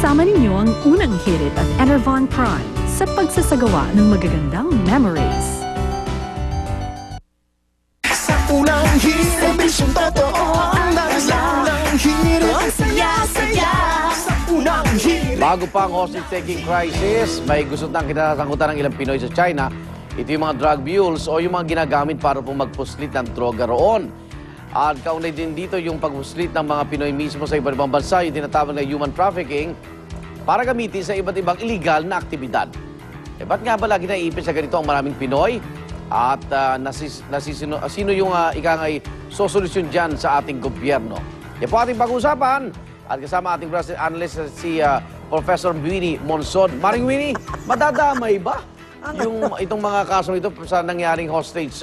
Kasama ninyo ang unang hirit at Enervon Prime sa pagsasagawa ng magagandang memories. Sa unang hirit, ambisyong totoo ang unang hirit, ang saya-saya. Sa unang hirit. Bago pa ang hostage-taking crisis, may gusto nang kinasangkutan ng ilang Pinoy sa China. Ito yung mga drug mules o yung mga ginagamit para po magpuslit ng droga roon. At kaunay din dito yung pagpuslit ng mga Pinoy mismo sa iba't ibang bansa, yung tinatawag na human trafficking, para gamitin sa iba't ibang illegal na aktibidad. Ba't nga ba lagi naiipit sa ganito ang maraming Pinoy? At sino yung ikangay sosolusyon dyan sa ating gobyerno? Yan po ating pag-uusapan. At kasama ating president analyst si Professor Winnie Monson. Maring Winnie, madadamay ba itong mga kasong ito sa nangyaring hostage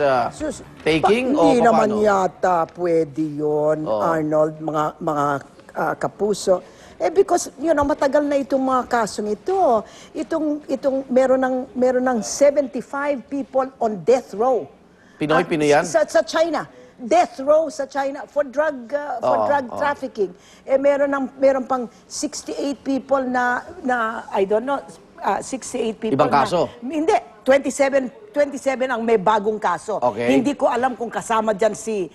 taking? Hindi o naman paano? yata pwede yun, Arnold, mga kapuso. Because, matagal na itong mga kasong ito. Meron ng 75 people on death row. Pinoy yan? Sa China. Death row sa China for drug trafficking. Meron pang 68 people na I don't know, 68 people Ibang kaso? Hindi, 27 ang may bagong kaso. Okay. Hindi ko alam kung kasama dyan si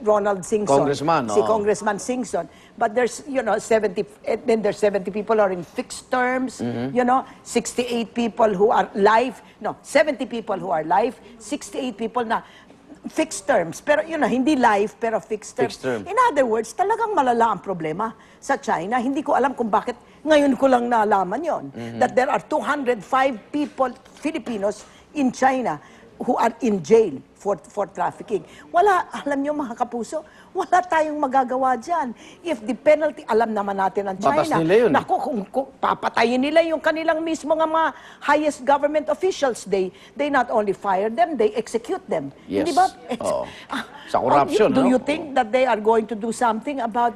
Ronald Singson. Congressman, Si Congressman Singson. But there's, 70, and then there's 70 people who are in fixed terms, 68 people who are life, 70 people who are life, 68 people na fixed terms. Pero hindi life, pero fixed terms. Fixed term. In other words, talagang malala ang problema sa China. Hindi ko alam kung bakit ngayon ko lang nalaman yon that there are 205 people, Filipinos, in China who are in jail for trafficking. Wala, alam nyo mga kapuso, wala tayong magagawa dyan. If the penalty, alam naman natin ang China. Batas nila yun. Naku, kung papatayin nila yung kanilang mismo nga mga highest government officials, they not only fire them, they execute them. Yes. Hindi ba? Sa corruption, Do you think that they are going to do something about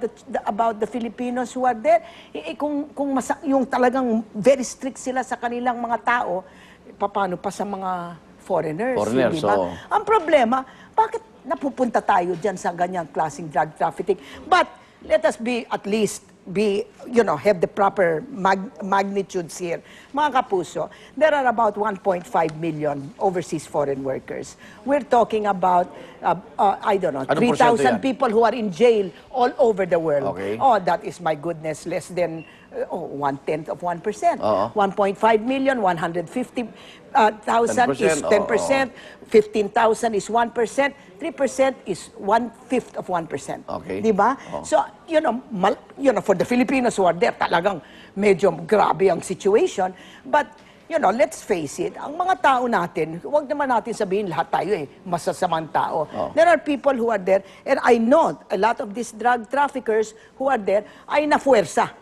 the Filipinos who are there? Kung yung talagang very strict sila sa kanilang mga tao, paano pa sa mga foreigners, hindi ba? Ang problema, bakit napupunta tayo dyan sa ganyang klaseng drug trafficking? But let us at least have the proper magnitudes here. Mga kapuso, there are about 1.5 million overseas foreign workers. We're talking about, I don't know, 3,000 people who are in jail all over the world. Okay. Oh, that is, my goodness, less than 1/10 of 1%. 1.5 million, 150,000 is 10%, 15,000 is 1%, 3% is 1/5 of 1%. Okay. Di ba? So, for the Filipinos who are there, talagang medyo grabe ang situation. But, let's face it, ang mga tao natin, huwag naman natin sabihin lahat tayo masasamang tao. There are people who are there, and I know a lot of these drug traffickers who are there ay nafuwersa.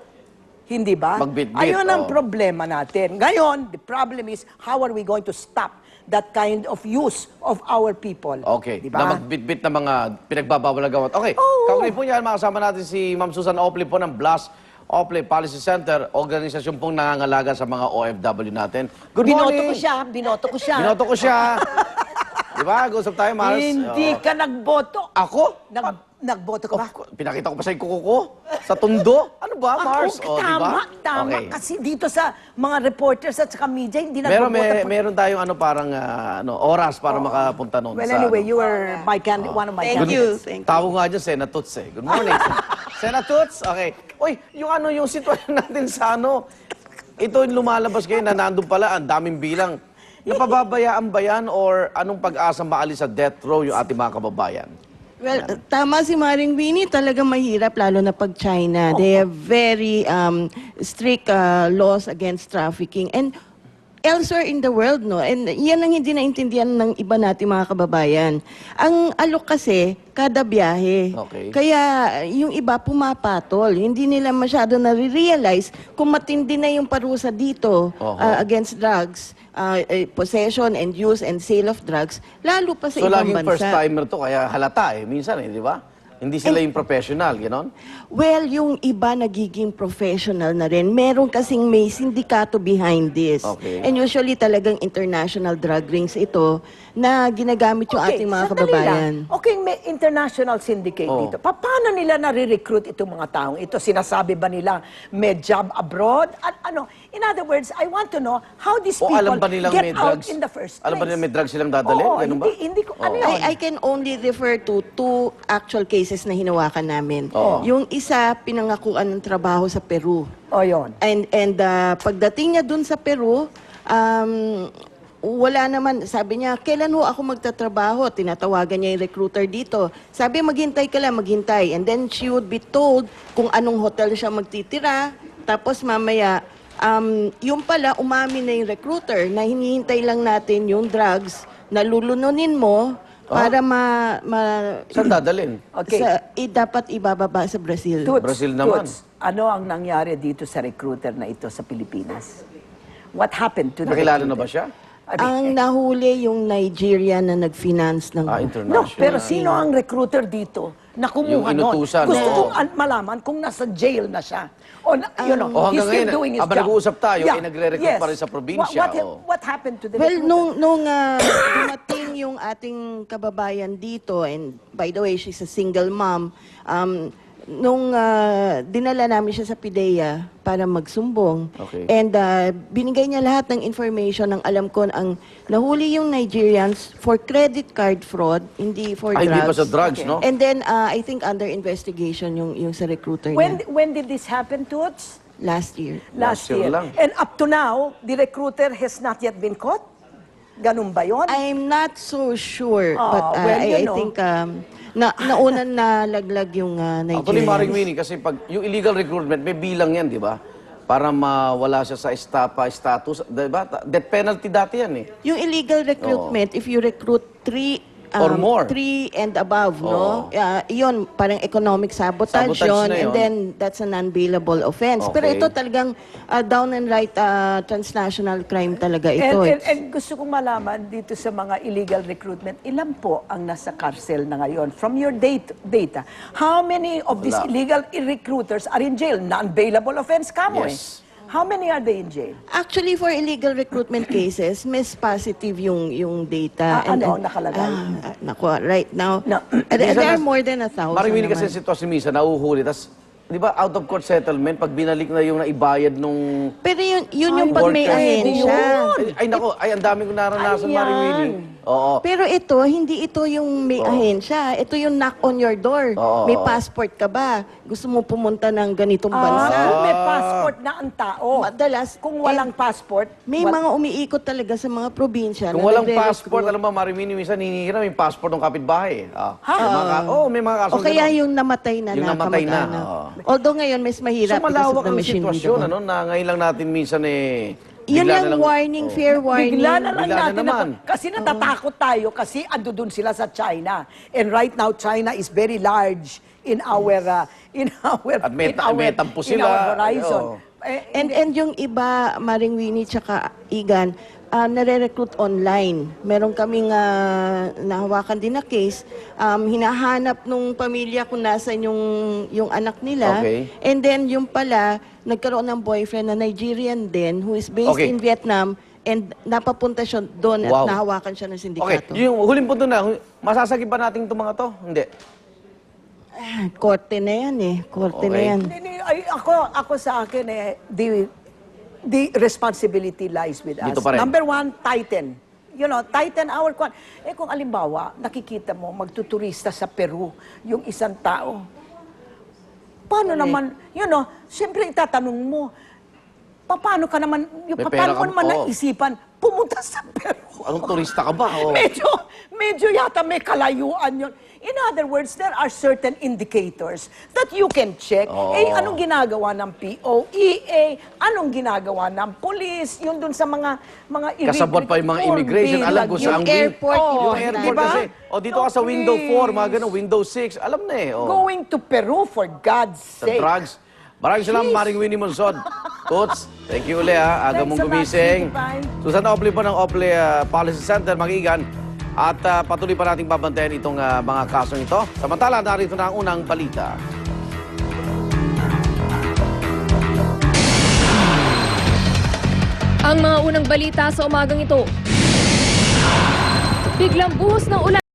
Hindi ba? Magbitbit. Ayun ang problema natin. Ngayon, the problem is, how are we going to stop that kind of use of our people? Okay. Diba? Na magbitbit ng mga pinagbabawal na gawat. Okay. Kaugnay po yan, makasama natin si Ma'am Susan Ople po ng BLAS Ople Policy Center, organisasyon pong nangangalaga sa mga OFW natin. Good morning! Binoto ko siya. Binoto ko siya. Diba? Gusto tayo, Mars. Hindi ka nagboto. Ako? Nagboto ka ba? Pinakita ko pa sa kuko ko? Sa tundo? Ano ba, Mars? Tama. Okay. Kasi dito sa mga reporters at saka media, hindi nagboboto. Meron tayong parang oras para makapunta noon. Well, anyway, you were one of my candidates. Thank you. Tawag nga dyan, Senatuts eh. Good morning. Senatuts? Okay. Uy, yung sitwasyon natin sa ito yung lumalabas kayo na nandun pala, ang daming bilang. Napababayaan ba yan or anong pag-asa maalis sa death row yung ating mga kababayan? Well, tama si Maring Winnie, talagang mahirap lalo na pag China. They have very strict laws against trafficking and elsewhere in the world, no? And yan ang hindi naintindihan ng iba nating mga kababayan. Ang alok kasi, kada biyahe. Okay. Kaya yung iba pumapatol. Hindi nila masyado na-realize kung matindi na yung parusa dito against drugs, possession and use and sale of drugs, lalo pa sa So, ibang laging bansa. first timer to, kaya halata minsan di ba? Hindi sila yung professional, gano'n? Well, yung iba nagiging professional na rin. Meron kasing may sindikato behind this. Okay. And usually talagang international drug rings ito na ginagamit yung ating mga sandali kababayan. lang. Okay, may international syndicate Oh. dito. Paano nila nare-recruit itong mga taong ito? Sinasabi ba nila may job abroad? At ano? In other words, I want to know how these O people alam ba nilang get may out drugs? in the first place. Alam ba nilang may drugs silang dadalhin? Oo, Ganun ba? hindi ko, ano Oo. yun? I can only refer to two actual cases na hinawakan namin. Oo. Yung isa, pinangakuan ng trabaho sa Peru. O yun. And pagdating niya dun sa Peru, wala naman, sabi niya, kailan ho ako magtatrabaho? Tinatawagan niya yung recruiter dito. Sabi, maghintay ka lang, maghintay. And then she would be told kung anong hotel siya magtitira. Tapos mamaya, yung pala, umamin na yung recruiter na hinihintay lang natin yung drugs na lulununin mo para Saan dadalhin? Okay. dapat ibababa sa Brazil. Toots, Brazil naman. Toots, ano ang nangyari dito sa recruiter na ito sa Pilipinas? What happened to the Nakilala na recruiter? ba siya? Ang nahuli yung Nigeria na nag-finance ng... International. No, pero sino ang recruiter dito na kumuha Yung nun? inutusan, Gusto oo. kong malaman kung nasa jail na siya. O, O hanggang he's still ngayon, doing his habang job. nag-uusap tayo, nagre-recruit pa rin sa probinsya, oo. What happened to the Well, recruiter? nung dumating yung ating kababayan dito, and by the way, she's a single mom, nung dinala namin siya sa PIDEA para magsumbong, Okay. and binigay niya lahat ng information ng alam ko, ang nahuli yung Nigerians for credit card fraud, hindi for Ay, drugs. hindi pa sa drugs, Okay. no? And then, I think under investigation yung sa recruiter niya When did this happen, Toots? last year. Last Last year year. lang. And up to now, the recruiter has not yet been caught? Ganun ba yun? I'm not so sure, Ah, but well, I you know. think nauna na laglag yung Actually, Maring Nigerians. Winnie, kasi pag yung illegal recruitment, may bilang yan, di ba? Para mawala siya sa status, di ba? Death penalty dati yan eh. Yung illegal recruitment, if you recruit three Or more. 3 and above, no? Oo. Yun, parang economic sabotage, Sabotage yun, na and yun. then that's an unbailable offense. Pero Okay. ito talagang down and right transnational crime talaga ito. And gusto kong malaman dito sa mga illegal recruitment, ilan po ang nasa karcel na ngayon? From your data, how many of these Wala. illegal recruiters are in jail? Non-bailable offense kamo Yes. How many are they in jail? Actually, for illegal recruitment cases, miss positive yung data. Ano ang nakalagay? Naku, right now, No. there are more than 1,000 Maring Winnie, kasi naman. sitwasyon minsan, nauhuli, tas, di ba, out of court settlement, pag binalik na yung naibayad nung... Pero yun yung pag may workers. ahensya. Ay, naku, ay, ang dami ko naranasan, Ayan. Maring Winnie. Oo. Pero ito, hindi ito yung may ahensya. Ito yung knock on your door. Oo. May passport ka ba? Gusto mo pumunta ng ganitong bansa? Kung may passport na ang tao. Madalas, Kung walang passport, may mga umiikot talaga sa mga probinsya Kung na walang nagre-recruit. passport, alam mo, Maring Winnie, minsan hinihiram yung passport ng kapitbahay. May mga kaso O kaya yung namatay na Yung na namatay na, kamag-anak. oo. Although ngayon, mas mahirap So, because malawak of the ang machine sitwasyon, gun. ano, na ngayon lang natin minsan Yun bigla lang na lang- warning, fair warning. bigla na lang Bigla na natin naman. kasi natatakot tayo kasi ando dun sila sa China. And right now, China is very large in our At may tampo in sila. our horizon. Oo. And yung iba, Maring Winnie tsaka Igan, nare-recruit online. Meron kaming nahawakan din na case. Hinahanap nung pamilya kung nasan yung anak nila. Okay. And then yung pala, nagkaroon ng boyfriend na Nigerian din who is based Okay. in Vietnam and napapunta siya doon at Wow. nahawakan siya ng Okay, sindikato. yung huling punto na, masasagip ba natin itong mga to? Hindi. Korte na yan eh. Korte na Okay. yan. Ako sa akin, the responsibility lies with us. Dito pa rin. Number one, tighten. Tighten our kwan. Kung alimbawa, nakikita mo, magtuturista sa Peru, yung isang tao, paano naman, siyempre itatanong mo, paano ka naman, May paano pera mo ka- naman oo. naisipan, pumunta sa Peru? Anong turista ka ba? Oo. Medyo yata may kalayuan yun. In other words, there are certain indicators that you can check. Oo. Anong ginagawa ng POEA? Anong ginagawa ng police? Yun dun sa mga Kasabot pa yung mga immigration. Alam ko sa Yung ang airport, yung importante. airport Diba? kasi. Dito ka sa window 4, mga Please. ganun, window 6. Alam na eh. Going to Peru, for God's Sa sake. drugs. Maraming salamat, Jeez. Maring Winnie Monsod. Coach, thank you uli ha. Aga Thanks mong so much, gumising. Tito Pai. Susan Ople po ng Ople Policy Center, Magigan. At patuloy pa nating babantayan itong mga kasong ito. Samantala, narito na ang unang balita. Ang mga unang balita sa umagang ito. Biglang buhos ng ulan